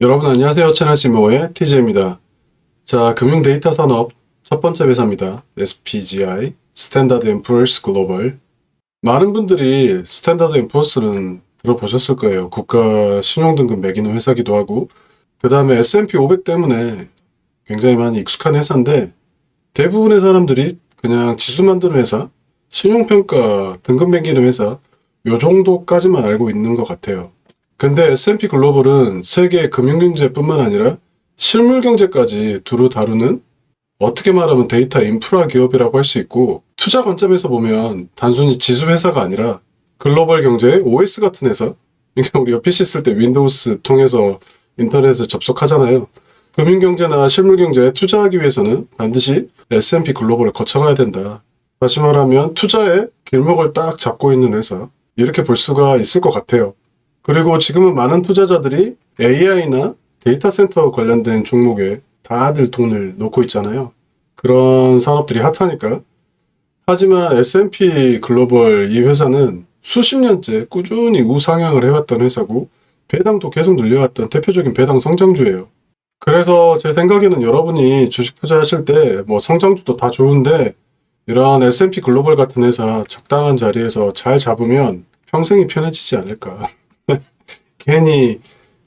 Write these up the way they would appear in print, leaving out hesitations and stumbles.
여러분 안녕하세요. 채널 CMO의 TJ입니다. 자, 금융 데이터 산업 첫 번째 회사입니다. SPGI, 스탠다드 앤 푸어스 글로벌. 많은 분들이 스탠다드 앤 푸어스는 들어보셨을 거예요. 국가 신용등급 매기는 회사기도 하고, 그 다음에 S&P 500 때문에 굉장히 많이 익숙한 회사인데, 대부분의 사람들이 그냥 지수 만드는 회사, 신용평가 등급 매기는 회사, 요 정도까지만 알고 있는 것 같아요. 근데 S&P 글로벌은 세계 금융경제뿐만 아니라 실물경제까지 두루 다루는, 어떻게 말하면 데이터 인프라 기업이라고 할 수 있고, 투자 관점에서 보면 단순히 지수 회사가 아니라 글로벌 경제의 OS 같은 회사. 그러니까 우리가 PC 쓸 때 윈도우스 통해서 인터넷에 접속하잖아요. 금융경제나 실물경제에 투자하기 위해서는 반드시 S&P 글로벌을 거쳐가야 된다. 다시 말하면 투자의 길목을 딱 잡고 있는 회사, 이렇게 볼 수가 있을 것 같아요. 그리고 지금은 많은 투자자들이 AI나 데이터 센터 관련된 종목에 다들 돈을 놓고 있잖아요. 그런 산업들이 핫하니까. 하지만 S&P 글로벌 이 회사는 수십 년째 꾸준히 우상향을 해왔던 회사고, 배당도 계속 늘려왔던 대표적인 배당 성장주예요. 그래서 제 생각에는 여러분이 주식 투자하실 때 뭐 성장주도 다 좋은데, 이런 S&P 글로벌 같은 회사 적당한 자리에서 잘 잡으면 평생이 편해지지 않을까. 괜히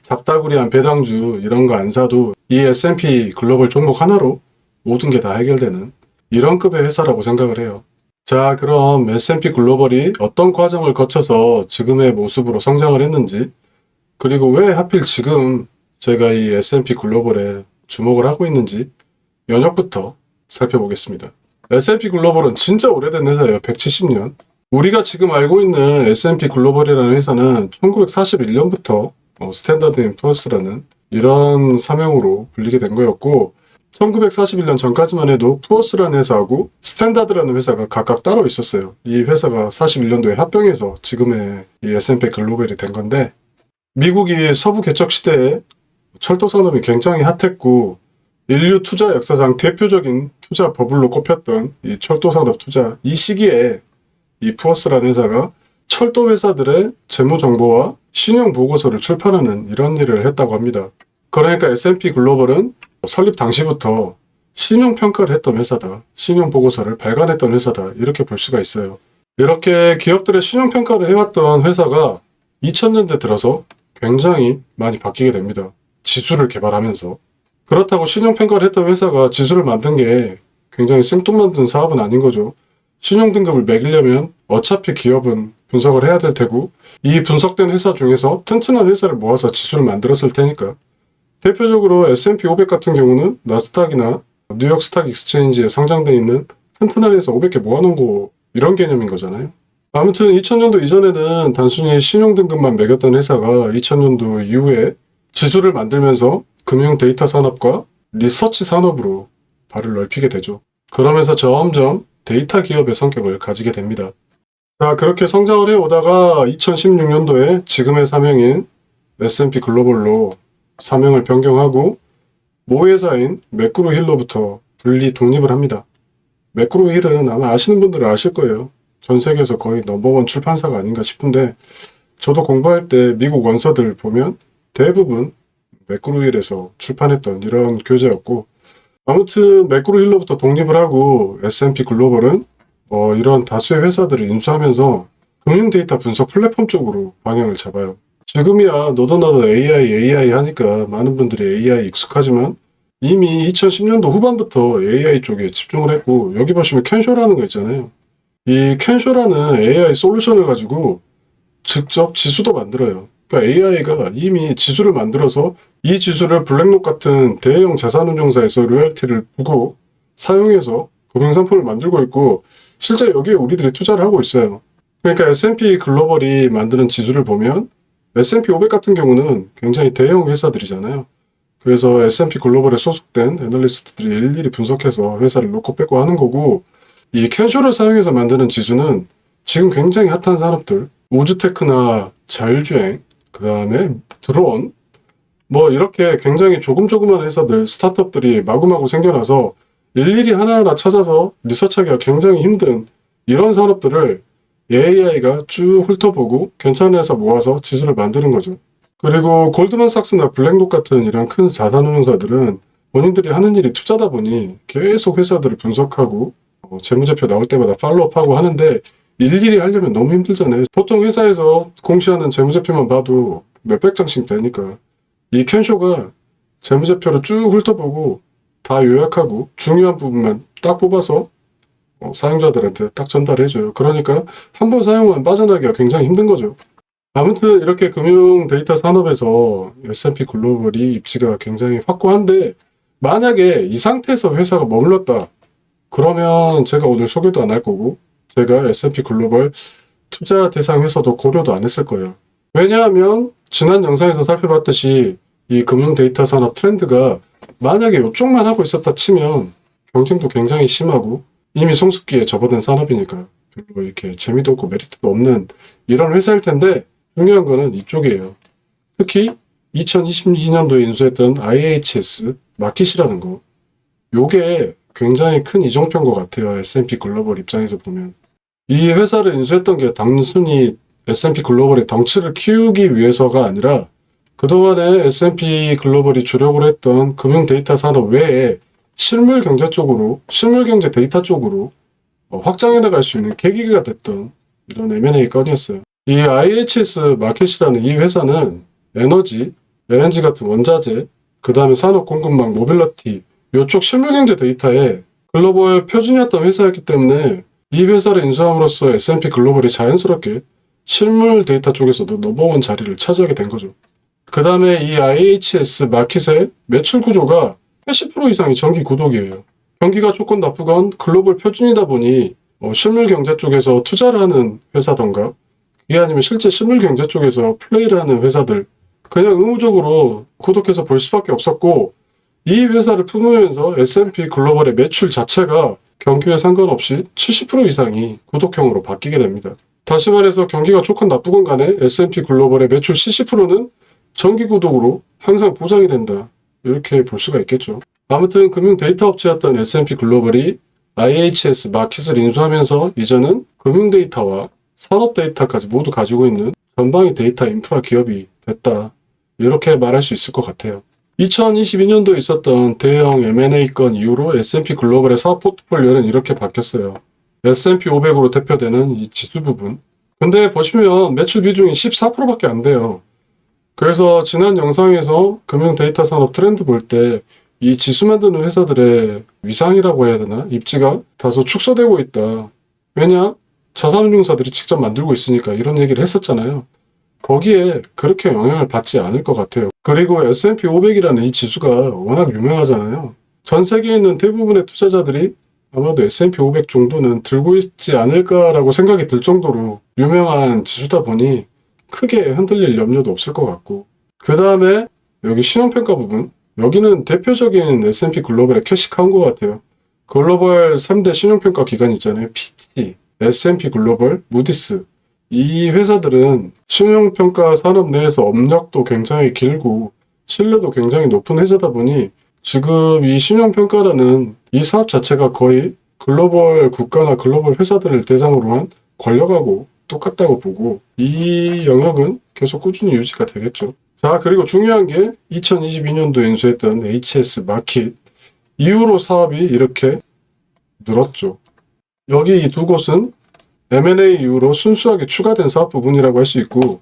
잡다구리한 배당주 이런 거 안 사도 이 S&P 글로벌 종목 하나로 모든 게 다 해결되는 이런 급의 회사라고 생각을 해요. 자, 그럼 S&P 글로벌이 어떤 과정을 거쳐서 지금의 모습으로 성장을 했는지, 그리고 왜 하필 지금 제가 이 S&P 글로벌에 주목을 하고 있는지 연역부터 살펴보겠습니다. S&P 글로벌은 진짜 오래된 회사예요. 170년. 우리가 지금 알고 있는 S&P 글로벌이라는 회사는 1941년부터 스탠다드 앤 푸어스라는 이런 사명으로 불리게 된 거였고, 1941년 전까지만 해도 푸어스라는 회사하고 스탠다드라는 회사가 각각 따로 있었어요. 이 회사가 41년도에 합병해서 지금의 이 S&P 글로벌이 된 건데, 미국이 서부 개척 시대에 철도 산업이 굉장히 핫했고, 인류 투자 역사상 대표적인 투자 버블로 꼽혔던 이 철도 산업 투자, 이 시기에 이 푸어스라는 회사가 철도 회사들의 재무 정보와 신용 보고서를 출판하는 이런 일을 했다고 합니다. 그러니까 S&P 글로벌은 설립 당시부터 신용 평가를 했던 회사다. 신용 보고서를 발간했던 회사다. 이렇게 볼 수가 있어요. 이렇게 기업들의 신용 평가를 해왔던 회사가 2000년대 들어서 굉장히 많이 바뀌게 됩니다. 지수를 개발하면서. 그렇다고 신용 평가를 했던 회사가 지수를 만든 게 굉장히 생뚱만든 사업은 아닌 거죠. 신용 등급을 매기려면 어차피 기업은 분석을 해야 될 테고, 이 분석된 회사 중에서 튼튼한 회사를 모아서 지수를 만들었을 테니까. 대표적으로 S&P 500 같은 경우는 나스닥이나 뉴욕 스탁 익스체인지에 상장되어 있는 튼튼한 회사 500개 모아놓은 거, 이런 개념인 거잖아요. 아무튼 2000년도 이전에는 단순히 신용 등급만 매겼던 회사가 2000년도 이후에 지수를 만들면서 금융 데이터 산업과 리서치 산업으로 발을 넓히게 되죠. 그러면서 점점 데이터 기업의 성격을 가지게 됩니다. 자, 그렇게 성장을 해오다가 2016년도에 지금의 사명인 S&P 글로벌로 사명을 변경하고 모회사인 매크로 힐로부터 분리 독립을 합니다. 매크로 힐은 아마 아시는 분들은 아실 거예요. 전 세계에서 거의 넘버원 출판사가 아닌가 싶은데, 저도 공부할 때 미국 원서들 보면 대부분 매크로 힐에서 출판했던 이런 교재였고, 아무튼 매크로 힐로부터 독립을 하고 S&P 글로벌은 이런 다수의 회사들을 인수하면서 금융 데이터 분석 플랫폼 쪽으로 방향을 잡아요. 지금이야 너도 나도 AI 하니까 많은 분들이 AI 익숙하지만, 이미 2010년도 후반부터 AI 쪽에 집중을 했고, 여기 보시면 캔쇼라는 거 있잖아요. 이 캔쇼라는 AI 솔루션을 가지고 직접 지수도 만들어요. 그러니까 AI가 이미 지수를 만들어서 이 지수를 블랙록 같은 대형 자산운용사에서 로열티를 부고 사용해서 금융상품을 만들고 있고, 실제 여기에 우리들이 투자를 하고 있어요. 그러니까 S&P 글로벌이 만드는 지수를 보면 S&P 500 같은 경우는 굉장히 대형 회사들이잖아요. 그래서 S&P 글로벌에 소속된 애널리스트들이 일일이 분석해서 회사를 놓고 빼고 하는 거고, 이 캔쇼를 사용해서 만드는 지수는 지금 굉장히 핫한 산업들, 우주테크나 자율주행, 그 다음에 드론, 뭐 이렇게 굉장히 조금조그만 회사들, 스타트업들이 마구마구 생겨나서 일일이 하나하나 찾아서 리서치하기가 굉장히 힘든 이런 산업들을 AI가 쭉 훑어보고 괜찮은 회사 모아서 지수를 만드는 거죠. 그리고 골드만삭스나 블랙록 같은 이런 큰 자산운용사들은 본인들이 하는 일이 투자다 보니 계속 회사들을 분석하고 재무제표 나올 때마다 팔로우업하고 하는데 일일이 하려면 너무 힘들잖아요. 보통 회사에서 공시하는 재무제표만 봐도 몇백 장씩 되니까 이 켄쇼가 재무제표를 쭉 훑어보고 다 요약하고 중요한 부분만 딱 뽑아서 사용자들한테 딱 전달해줘요. 그러니까 한 번 사용하면 빠져나기가 굉장히 힘든 거죠. 아무튼 이렇게 금융 데이터 산업에서 S&P 글로벌이 입지가 굉장히 확고한데 만약에 이 상태에서 회사가 머물렀다. 그러면 제가 오늘 소개도 안 할 거고 제가 S&P 글로벌 투자 대상 회사도 고려도 안 했을 거예요. 왜냐하면 지난 영상에서 살펴봤듯이 이 금융 데이터 산업 트렌드가 만약에 이쪽만 하고 있었다 치면 경쟁도 굉장히 심하고 이미 성숙기에 접어든 산업이니까 별로 이렇게 재미도 없고 메리트도 없는 이런 회사일 텐데 중요한 거는 이쪽이에요. 특히 2022년도에 인수했던 IHS 마켓이라는 거. 요게 굉장히 큰 이정표인 것 같아요. S&P 글로벌 입장에서 보면. 이 회사를 인수했던 게 단순히 S&P 글로벌의 덩치를 키우기 위해서가 아니라 그동안에 S&P 글로벌이 주력으로 했던 금융 데이터 산업 외에 실물 경제 쪽으로, 실물 경제 데이터 쪽으로 확장해 나갈 수 있는 계기가 됐던 이런 M&A 건이었어요. 이 IHS 마켓이라는 이 회사는 에너지, LNG 같은 원자재, 그 다음에 산업 공급망, 모빌리티, 이쪽 실물경제 데이터에 글로벌 표준이었던 회사였기 때문에 이 회사를 인수함으로써 S&P 글로벌이 자연스럽게 실물 데이터 쪽에서도 넘버원 자리를 차지하게 된 거죠. 그 다음에 이 IHS 마켓의 매출 구조가 80% 이상이 정기 구독이에요. 경기가 조금 나쁘건 글로벌 표준이다 보니 실물 경제 쪽에서 투자를 하는 회사던가 이게 아니면 실제 실물 경제 쪽에서 플레이를 하는 회사들 그냥 의무적으로 구독해서 볼 수밖에 없었고 이 회사를 품으면서 S&P 글로벌의 매출 자체가 경기에 상관없이 70% 이상이 구독형으로 바뀌게 됩니다. 다시 말해서 경기가 좋건 나쁘건 간에 S&P 글로벌의 매출 70%는 정기 구독으로 항상 보장이 된다. 이렇게 볼 수가 있겠죠. 아무튼 금융 데이터 업체였던 S&P 글로벌이 IHS 마켓을 인수하면서 이제는 금융 데이터와 산업 데이터까지 모두 가지고 있는 전방위 데이터 인프라 기업이 됐다. 이렇게 말할 수 있을 것 같아요. 2022년도에 있었던 대형 M&A 건 이후로 S&P 글로벌의 사업 포트폴리오는 이렇게 바뀌었어요. S&P 500으로 대표되는 이 지수 부분. 근데 보시면 매출 비중이 14%밖에 안 돼요. 그래서 지난 영상에서 금융 데이터 산업 트렌드 볼 때 이 지수 만드는 회사들의 위상이라고 해야 되나? 입지가 다소 축소되고 있다. 왜냐? 자산운용사들이 직접 만들고 있으니까 이런 얘기를 했었잖아요. 거기에 그렇게 영향을 받지 않을 것 같아요. 그리고 S&P 500이라는 이 지수가 워낙 유명하잖아요. 전 세계에 있는 대부분의 투자자들이 아마도 S&P 500 정도는 들고 있지 않을까라고 생각이 들 정도로 유명한 지수다 보니 크게 흔들릴 염려도 없을 것 같고 그 다음에 여기 신용평가 부분 여기는 대표적인 S&P 글로벌의 캐시카운 것 같아요. 글로벌 3대 신용평가 기관 있잖아요. PT, S&P 글로벌, 무디스 이 회사들은 신용평가 산업 내에서 업력도 굉장히 길고 신뢰도 굉장히 높은 회사다 보니 지금 이 신용평가라는 이 사업 자체가 거의 글로벌 국가나 글로벌 회사들을 대상으로 한 권력하고 똑같다고 보고 이 영역은 계속 꾸준히 유지가 되겠죠. 자, 그리고 중요한 게 2022년도에 인수했던 HS 마켓 이후로 사업이 이렇게 늘었죠. 여기 이 두 곳은 M&A 이후로 순수하게 추가된 사업 부분이라고 할 수 있고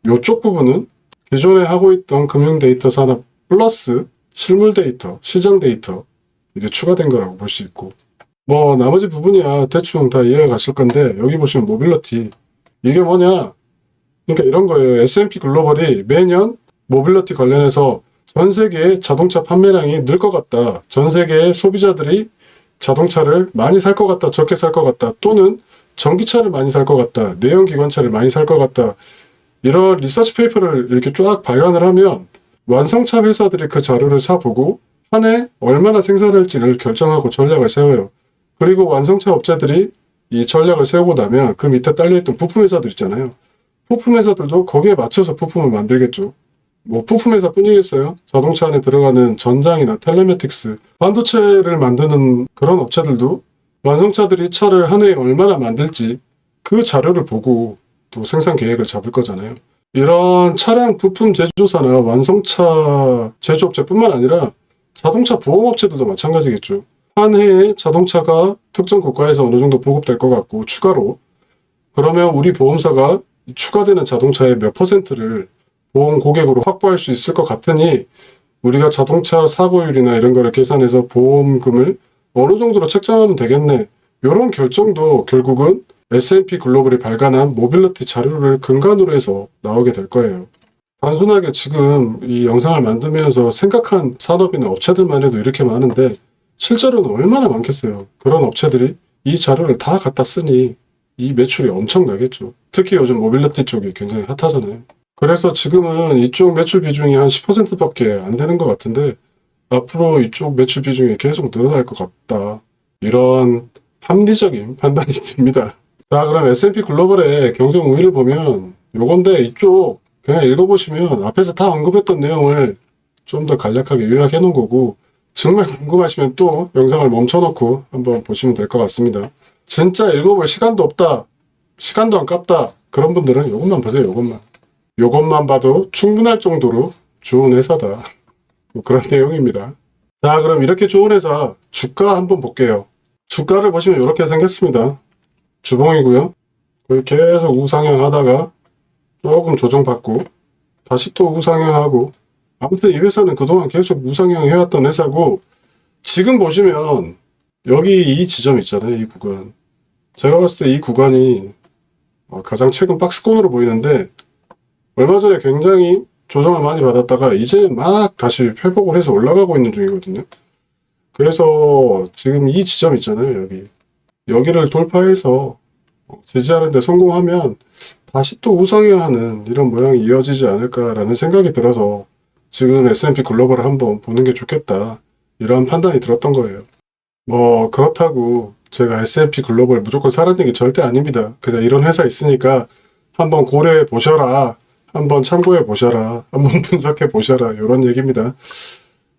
이쪽 부분은 기존에 하고 있던 금융 데이터 산업 플러스 실물 데이터, 시장 데이터 이게 추가된 거라고 볼 수 있고 뭐 나머지 부분이야 대충 다 이해가 가실 건데 여기 보시면 모빌리티 이게 뭐냐 그러니까 이런 거예요. S&P 글로벌이 매년 모빌리티 관련해서 전 세계의 자동차 판매량이 늘 것 같다. 전 세계의 소비자들이 자동차를 많이 살 것 같다. 적게 살 것 같다. 또는 전기차를 많이 살 것 같다. 내연기관차를 많이 살 것 같다. 이런 리서치 페이퍼를 이렇게 쫙 발간을 하면 완성차 회사들이 그 자료를 사보고 한 해 얼마나 생산할지를 결정하고 전략을 세워요. 그리고 완성차 업체들이 이 전략을 세우고 나면 그 밑에 딸려있던 부품 회사들 있잖아요. 부품 회사들도 거기에 맞춰서 부품을 만들겠죠. 뭐 부품 회사뿐이겠어요. 자동차 안에 들어가는 전장이나 텔레메틱스, 반도체를 만드는 그런 업체들도 완성차들이 차를 한 해에 얼마나 만들지 그 자료를 보고 또 생산 계획을 잡을 거잖아요. 이런 차량 부품 제조사나 완성차 제조업체뿐만 아니라 자동차 보험업체들도 마찬가지겠죠. 한 해에 자동차가 특정 국가에서 어느 정도 보급될 것 같고 추가로 그러면 우리 보험사가 추가되는 자동차의 몇 퍼센트를 보험 고객으로 확보할 수 있을 것 같으니 우리가 자동차 사고율이나 이런 거를 계산해서 보험금을 어느 정도로 책정하면 되겠네. 이런 결정도 결국은 S&P 글로벌이 발간한 모빌리티 자료를 근간으로 해서 나오게 될 거예요. 단순하게 지금 이 영상을 만들면서 생각한 산업이나 업체들만 해도 이렇게 많은데 실제로는 얼마나 많겠어요. 그런 업체들이 이 자료를 다 갖다 쓰니 이 매출이 엄청나겠죠. 특히 요즘 모빌리티 쪽이 굉장히 핫하잖아요. 그래서 지금은 이쪽 매출 비중이 한 10%밖에 안 되는 것 같은데 앞으로 이쪽 매출 비중이 계속 늘어날 것 같다. 이런 합리적인 판단이 듭니다. 자, 그럼 S&P 글로벌의 경쟁 우위를 보면 요건데 이쪽 그냥 읽어보시면 앞에서 다 언급했던 내용을 좀 더 간략하게 요약해 놓은 거고 정말 궁금하시면 또 영상을 멈춰놓고 한번 보시면 될 것 같습니다. 진짜 읽어볼 시간도 없다. 시간도 안 깝다. 그런 분들은 요것만 보세요. 요것만 봐도 충분할 정도로 좋은 회사다. 뭐 그런 내용입니다. 자, 그럼 이렇게 좋은 회사 주가 한번 볼게요. 주가를 보시면 이렇게 생겼습니다. 주봉이고요. 거의 계속 우상향 하다가 조금 조정받고 다시 또 우상향하고 아무튼 이 회사는 그동안 계속 우상향 해왔던 회사고 지금 보시면 여기 이 지점 있잖아요. 이 구간. 제가 봤을 때 이 구간이 가장 최근 박스권으로 보이는데 얼마 전에 굉장히 조정을 많이 받았다가 이제 막 다시 회복을 해서 올라가고 있는 중이거든요. 그래서 지금 이 지점 있잖아요. 여기를 돌파해서 지지하는 데 성공하면 다시 또 우상향하는 이런 모양이 이어지지 않을까라는 생각이 들어서 지금 S&P 글로벌을 한번 보는 게 좋겠다. 이런 판단이 들었던 거예요. 뭐 그렇다고 제가 S&P 글로벌 무조건 사라는 게 절대 아닙니다. 그냥 이런 회사 있으니까 한번 고려해 보셔라. 한번 참고해 보셔라. 한번 분석해 보셔라. 이런 얘기입니다.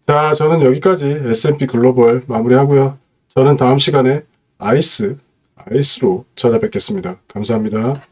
자, 저는 여기까지 S&P 글로벌 마무리하고요. 저는 다음 시간에 아이스로 찾아뵙겠습니다. 감사합니다.